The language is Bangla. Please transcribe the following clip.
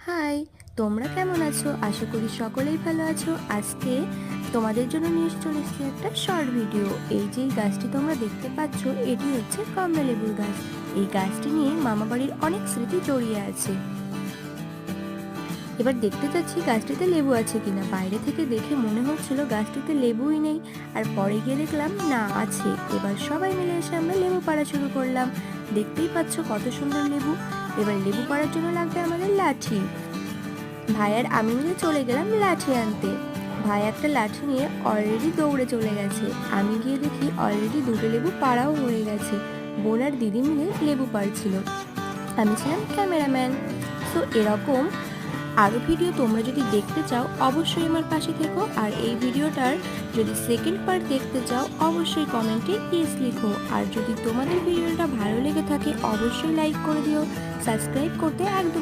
হাই, তোমরা কেমন আছো? আশা করি সকলেই ভালো আছো। আজকে তোমাদের জন্য নিয়ে চলে এসেছি একটা শর্ট ভিডিও। এই যে গাছটি তোমরা দেখতে পাচ্ছ, এটি হচ্ছে কমলালেবুর গাছ। এই গাছটি নিয়ে মামাবাড়ির অনেক স্মৃতি জড়িয়ে আছে। এবার দেখতে চাচ্ছি গাছটিতে লেবু আছে কিনা। বাইরে থেকে দেখে মনে হচ্ছিল গাছটিতে লেবুই নেই, আর পরে গিয়ে দেখলাম না, আছে। এবার সবাই মিলে এসে আমরা লেবু পাড়া শুরু করলাম। দেখতেই পাচ্ছ কত সুন্দর লেবু। এবার লেবু পাড়ার জন্য লাগবে আমাদের লাঠি। ভাই আর আমি মিলে চলে গেলাম লাঠি আনতে। ভাই একটা লাঠি নিয়ে অলরেডি দৌড়ে চলে গেছে। আমি গিয়ে দেখি অলরেডি দুটো লেবু পাড়াও হয়ে গেছে। বোন আর দিদি মিলে লেবু পাড়ছিল। আমি ছিলাম ক্যামেরাম্যান। তো এরকম আরও ভিডিও তোমরা যদি দেখতে চাও অবশ্যই আমার পাশে থেকো। আর এই ভিডিওটার যদি সেকেন্ড পার্ট দেখতে চাও অবশ্যই কমেন্টে ইয়েস লিখো। আর যদি তোমাদের ভিডিওটা ভালো লেগে থাকে অবশ্যই লাইক করে দিও। সাবস্ক্রাইব করতে একদম